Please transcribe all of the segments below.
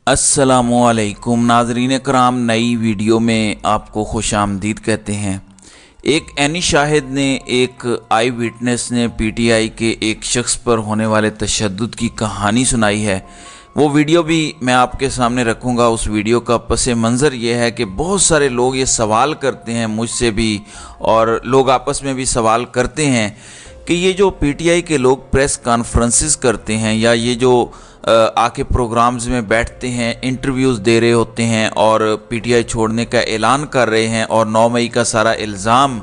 अस्सलामुअलैकुम नाज़रीन कराम, नई वीडियो में आपको खुश आमदीद कहते हैं। एक एनी शाहिद ने, एक आई विटनेस ने पीटीआई के एक शख्स पर होने वाले तशद्दुद की कहानी सुनाई है। वो वीडियो भी मैं आपके सामने रखूँगा। उस वीडियो का पस मंज़र ये है कि बहुत सारे लोग ये सवाल करते हैं मुझसे भी, और लोग आपस में भी सवाल करते हैं कि ये जो पीटीआई के लोग प्रेस कॉन्फ्रेंसेस करते हैं या ये जो आके प्रोग्राम्स में बैठते हैं, इंटरव्यूज़ दे रहे होते हैं और पीटीआई छोड़ने का ऐलान कर रहे हैं और 9 मई का सारा इल्ज़ाम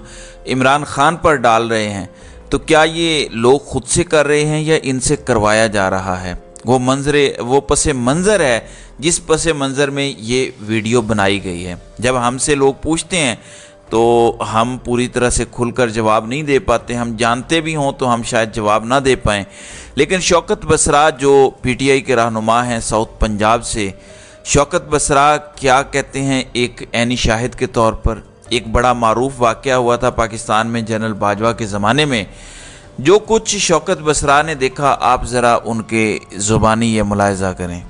इमरान खान पर डाल रहे हैं, तो क्या ये लोग खुद से कर रहे हैं या इनसे करवाया जा रहा है? वो पस मंज़र है जिस पस मंज़र में ये वीडियो बनाई गई है। जब हमसे लोग पूछते हैं तो हम पूरी तरह से खुलकर जवाब नहीं दे पाते। हम जानते भी हों तो हम शायद जवाब ना दे पाएँ। लेकिन शौकत बसरा जो पीटीआई के रहनुमा हैं साउथ पंजाब से, शौकत बसरा क्या कहते हैं एक एनी शाहिद के तौर पर? एक बड़ा मारूफ वाक़या हुआ था पाकिस्तान में जनरल बाजवा के ज़माने में। जो कुछ शौकत बसरा ने देखा, आप ज़रा उनके ज़ुबानी ये मुलाहिज़ा करें।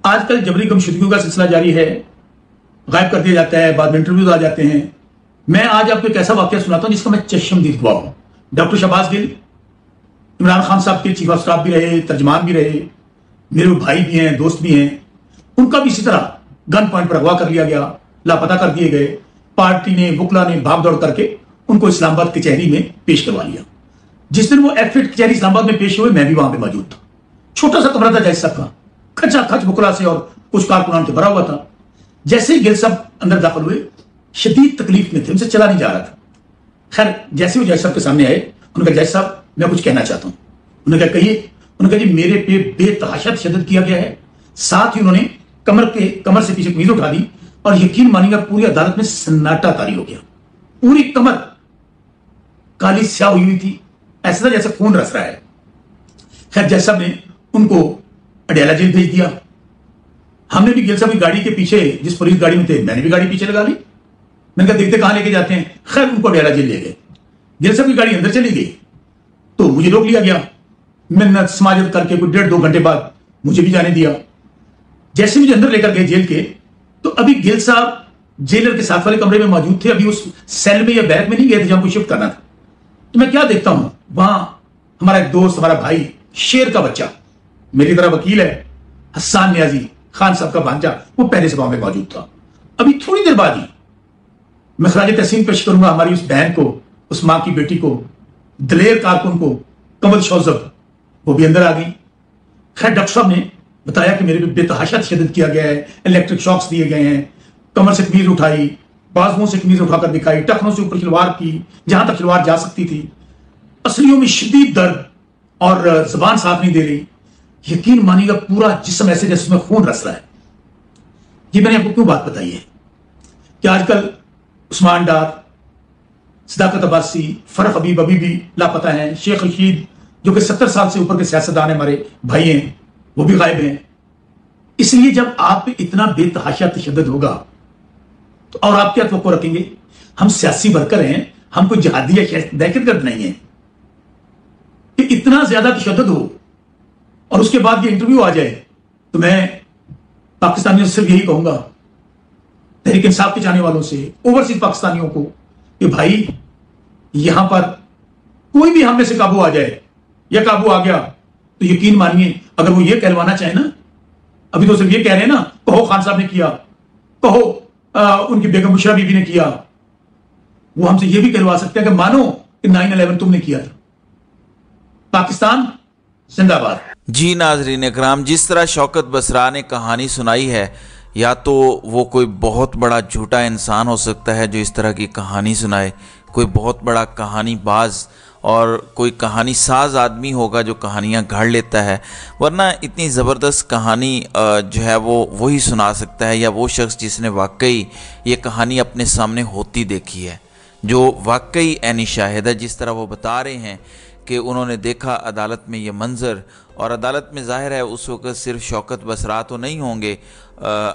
आजकल जबरी गुमशुदगियों का सिलसिला जारी है, गायब कर दिया जाता है, बाद में इंटरव्यूज आ जाते हैं। मैं आज आपको एक ऐसा वाक़या सुनाता हूं जिसका मैं चश्मदीद गवाह हूं। डॉक्टर शहबाज गिल इमरान खान साहब के चीफ ऑफ स्टाफ भी रहे, तर्जमान भी रहे, मेरे भाई भी हैं, दोस्त भी हैं। उनका भी इसी तरह गन पॉइंट पर अगवा कर लिया गया, लापता कर दिए गए। पार्टी ने, वकला ने भाग दौड़ करके उनको इस्लामाबाद कचहरी में पेश करवा लिया। जिस दिन वो एफिट कचहरी इस्लामाबाद में पेश हुए, मैं भी वहां पे मौजूद था। छोटा सा कमरा था जज साहब का, खचा खच वकला से और कुछ कारकुनान से भरा हुआ था। जैसे ही गिल साहब अंदर दाखिल हुए, शदीद तकलीफ में थे, उनसे चला नहीं जा रहा था। खैर, जैसे वो जज साहब के सामने आए, उन्होंने कहा, जज साहब मैं कुछ कहना चाहता हूं। उन्होंने कहा, कहिए। उन्होंने कहा, जी मेरे पे बेतहाशा तशद्दुद किया गया है। साथ ही उन्होंने कमर से पीछे कमीज उठा दी और यकीन मानिएगा पूरी अदालत में सन्नाटा तारी हो गया। पूरी कमर काली स्याह हुई थी, ऐसा था जैसे खून रस रहा है। खैर, जज साहब ने उनको अडयाला जेल भेज दिया। हमने भी गिल साहब की गाड़ी के पीछे, जिस पुलिस गाड़ी में थे, मैंने भी गाड़ी पीछे लगा ली। मैंने कहा, देखते कहां लेके जाते हैं। खैर, उनको अडयाला जेल ले गए। गिल साहब की गाड़ी अंदर चली गई तो मुझे रोक लिया गया। मिन्नत समाजत करके कुछ 1.5-2 घंटे बाद मुझे भी जाने दिया। जैसे मुझे अंदर लेकर गए जेल के, तो अभी गिल साहब जेलर के साथ वाले कमरे में मौजूद थे। अभी उस सेल में या बैरक में नहीं गए थे जहां को शिफ्ट करना था। तो मैं क्या देखता हूं, वहां हमारा एक दोस्त, हमारा भाई, शेर का बच्चा, मेरी तरह वकील है, हसन नियाजी खान साहब का भांजा, वो पहले से वहां पे मौजूद था। अभी थोड़ी देर बाद ही मैं खराज तहसीन पेश करूंगा हमारी उस बहन को, उस मां की बेटी को, दलेर कारकुन को, कमल शौजब, वो भी अंदर आ गई। खैर, डॉक्टर साहब ने बताया कि मेरे पे बेतहाशा तशद्दुद किया गया है, इलेक्ट्रिक शॉक्स दिए गए हैं, कमर से कमीज उठाई, बाजुओं से कमीज उठाकर दिखाई, टखनों से ऊपर खिलवाड़ की जहां तक खिलवाड़ जा सकती थी। असलियों में शदीद दर्द और जबान साफ नहीं दे रही। यकीन मानिएगा पूरा जिस्म ऐसे जैसे उसमें खून रस रहा है। ये मैंने आपको क्यों बात बताई है कि आजकल उस्मान डार, सदाकत अब्बासी, फरख हबीब अभी भी लापता हैं। शेख रशीद जो कि 70 साल से ऊपर के सियासतदान हमारे भाई हैं, वो भी गायब हैं। इसलिए जब आप पे इतना बेतहाशा तशद्दुद होगा तो और आप क्या तवक्को रखेंगे? हम सियासी वर्कर हैं, हम कोई जिहादी या दहशतगर्द नहीं है कि इतना ज्यादा तशद्दुद हो और उसके बाद ये इंटरव्यू आ जाए। तो मैं पाकिस्तानियों से सिर्फ यही कहूंगा, तहरीक इंसाफ के चाहने वालों से, ओवरसीज पाकिस्तानियों को, कि भाई यहां पर कोई भी हमने से काबू आ जाए या काबू आ गया तो यकीन मानिए, अगर वो ये कहलवाना चाहे ना, अभी तो सिर्फ ये कह रहे हैं ना, कहो खान साहब ने किया, कहो उनकी बेगम बुशरा बीबी ने किया, वो हमसे ये भी कहलवा सकते हैं कि मानो कि 9/11 तुमने किया था। पाकिस्तान जिंदाबाद। जी नाज़रीन इकराम, जिस तरह शौकत बसरा ने कहानी सुनाई है, या तो वो कोई बहुत बड़ा झूठा इंसान हो सकता है जो इस तरह की कहानी सुनाए, कोई बहुत बड़ा कहानी बाज और कोई कहानी साज आदमी होगा जो कहानियाँ गढ़ लेता है, वरना इतनी ज़बरदस्त कहानी जो है वो वही सुना सकता है, या वो शख्स जिसने वाकई ये कहानी अपने सामने होती देखी है, जो वाकई एनी शाहिद है। जिस तरह वो बता रहे हैं कि उन्होंने देखा अदालत में ये मंज़र اور عدالت میں ظاہر ہے اس وقت صرف شوکت بسرا تو نہیں ہوں گے،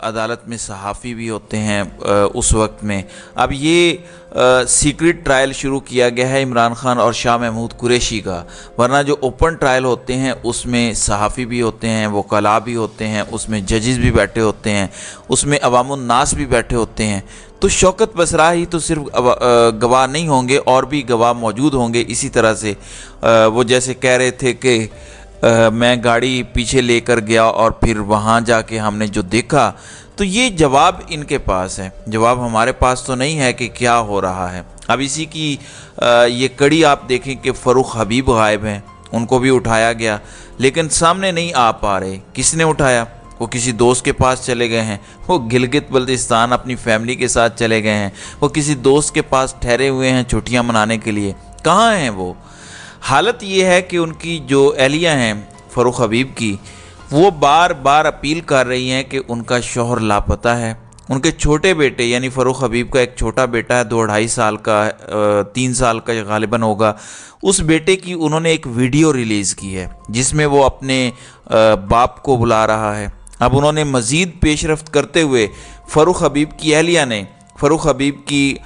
عدالت میں صحافی بھی ہوتے ہیں اس وقت میں۔ اب یہ سیکرٹ ٹرائل شروع کیا گیا ہے عمران خان اور شاہ محمود قریشی کا، ورنہ جو اوپن ٹرائل ہوتے ہیں اس میں صحافی بھی ہوتے ہیں، وکلاء بھی ہوتے ہیں، اس میں ججز بھی بیٹھے ہوتے ہیں، اس میں عوام الناس بھی بیٹھے ہوتے ہیں۔ تو شوکت بسرا ہی تو صرف گواہ نہیں ہوں گے، اور بھی گواہ موجود ہوں گے۔ اسی طرح سے وہ جیسے کہہ رہے تھے کہ میں گاڑی پیچھے لے کر گیا اور پھر وہاں جا کے ہم نے جو دیکھا، تو یہ جواب ان کے پاس ہے، جواب ہمارے پاس تو نہیں ہے کہ کیا ہو رہا ہے۔ اب اسی کی یہ کڑی آپ دیکھیں کہ فاروق حبیب غائب ہیں، ان کو بھی اٹھایا گیا لیکن سامنے نہیں آ پا رہے۔ کس نے اٹھایا؟ وہ کسی دوست کے پاس چلے گئے ہیں، وہ گلگت بلتستان اپنی فیملی کے ساتھ چلے گئے ہیں، وہ کسی دوست کے پاس ٹھہرے ہوئے ہیں چھٹیاں منانے کے لیے۔ کہاں ہیں وہ؟ حالت یہ ہے کہ ان کی جو اہلیہ ہیں فاروق حبیب کی، وہ بار بار اپیل کر رہی ہیں کہ ان کا شوہر لاپتہ ہے۔ ان کے چھوٹے بیٹے یعنی فاروق حبیب کا ایک چھوٹا بیٹا ہے، 2-2.5 سال کا، 3 سال کا غالباً ہوگا، اس بیٹے کی انہوں نے ایک ویڈیو ریلیز کی ہے جس میں وہ اپنے باپ کو بلا رہا ہے۔ اب انہوں نے مزید پیش رفت کرتے ہوئے فاروق حبیب کی اہلیہ نے فاروق حبیب کی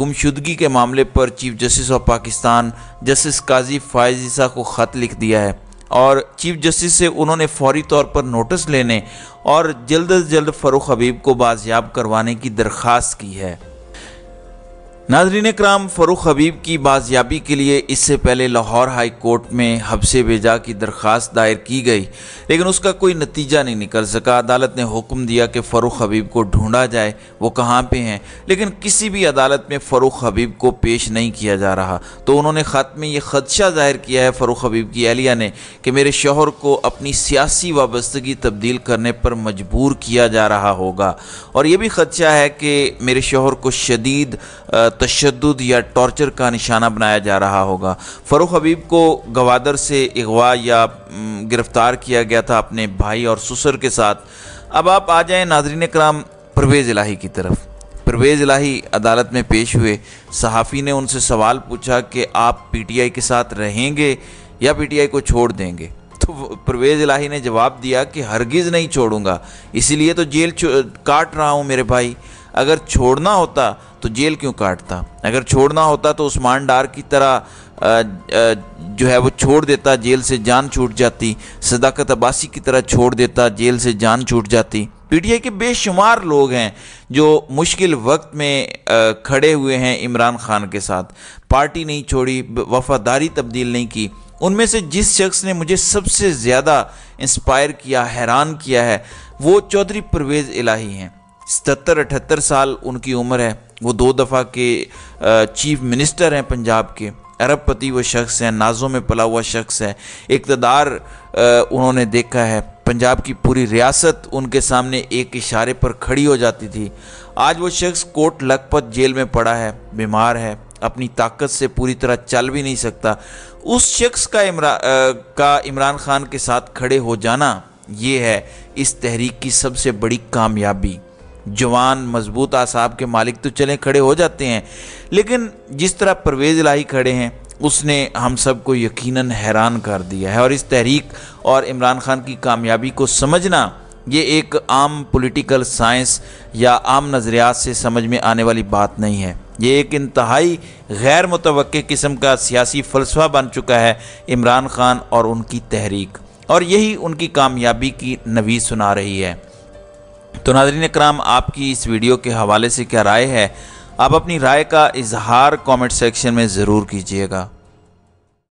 گمشدگی کے معاملے پر chief justice of Pakistan justice Qazi Faez عیسیٰ کو خط لکھ دیا ہے، اور چیف جسٹس سے انہوں نے فوری طور پر نوٹس لینے اور جلد از جلد فاروق حبیب کو بازیاب کروانے کی درخواست کی ہے۔ ناظرین اکرام، فاروق حبیب کی بازیابی کے لیے اس سے پہلے لاہور ہائی کورٹ میں حبس بجا کی درخواست دائر کی گئی، لیکن اس کا کوئی نتیجہ نہیں نکل سکا۔ عدالت نے حکم دیا کہ فاروق حبیب کو ڈھونڈا جائے، وہ کہاں پہ ہیں، لیکن کسی بھی عدالت میں فاروق حبیب کو پیش نہیں کیا جا رہا۔ تو انہوں نے خط میں یہ خدشہ ظاہر کیا ہے فاروق حبیب کی اہلیہ نے کہ میرے شوہر کو اپنی سیاسی وابستگی تبدیل کرنے پر مجبور کیا جا رہا ہوگا، اور یہ بھی خدشہ ہے کہ میرے شوہر کو شدید تشدد یا ٹارچر کا نشانہ بنایا جا رہا ہوگا۔ فاروق حبیب کو گوادر سے اغوا یا گرفتار کیا گیا تھا اپنے بھائی اور سسر کے ساتھ۔ اب آپ آ جائیں ناظرین اکرام پرویز الہی کی طرف۔ پرویز الہی عدالت میں پیش ہوئے، صحافی نے ان سے سوال پوچھا کہ آپ پی ٹی آئی کے ساتھ رہیں گے یا پی ٹی آئی کو چھوڑ دیں گے؟ تو پرویز الہی نے جواب دیا کہ ہرگز نہیں چھوڑوں گا، اسی لیے تو جیل کاٹ رہا ہوں میرے بھائی۔ اگر چھوڑنا ہوتا تو جیل کیوں کاٹتا؟ اگر چھوڑنا ہوتا تو عثمان ڈار کی طرح جو ہے وہ چھوڑ دیتا، جیل سے جان چھوٹ جاتی، صداقت عباسی کی طرح چھوڑ دیتا، جیل سے جان چھوٹ جاتی۔ پی ٹی آئی کے بے شمار لوگ ہیں جو مشکل وقت میں کھڑے ہوئے ہیں عمران خان کے ساتھ، پارٹی نہیں چھوڑی، وفاداری تبدیل نہیں کی۔ ان میں سے جس شخص نے مجھے سب سے زیادہ انسپائر کیا، حیران کیا ہے، وہ چودھری پرویز الہی ہیں۔ 77-78 سال ان کی عمر ہے، وہ 2 دفعہ کے چیف منسٹر ہیں پنجاب کے، ارب پتی وہ شخص ہیں، نازوں میں پلا ہوا شخص ہے، اقتدار انہوں نے دیکھا ہے، پنجاب کی پوری ریاست ان کے سامنے ایک اشارے پر کھڑی ہو جاتی تھی۔ آج وہ شخص کوٹ لکھپت جیل میں پڑا ہے، بیمار ہے، اپنی طاقت سے پوری طرح چل بھی نہیں سکتا۔ اس شخص کا عمران خان کے ساتھ کھڑے ہو جانا، یہ ہے اس تحریک کی سب سے بڑی کامیابی۔ جوان مضبوط اعصاب کے مالک تو چلیں کھڑے ہو جاتے ہیں، لیکن جس طرح پرویز الہی کھڑے ہیں اس نے ہم سب کو یقیناً حیران کر دیا ہے۔ اور اس تحریک اور عمران خان کی کامیابی کو سمجھنا، یہ ایک عام پولیٹیکل سائنس یا عام نظریات سے سمجھ میں آنے والی بات نہیں ہے، یہ ایک انتہائی غیر متوقع قسم کا سیاسی فلسفہ بن چکا ہے عمران خان اور ان کی تحریک، اور یہی ان کی کامیابی کی نوید سنا رہی ہے۔ تو ناظرین اکرام، آپ کی اس ویڈیو کے حوالے سے کیا رائے ہے؟ آپ اپنی رائے کا اظہار کامنٹ سیکشن میں ضرور کیجیے گا۔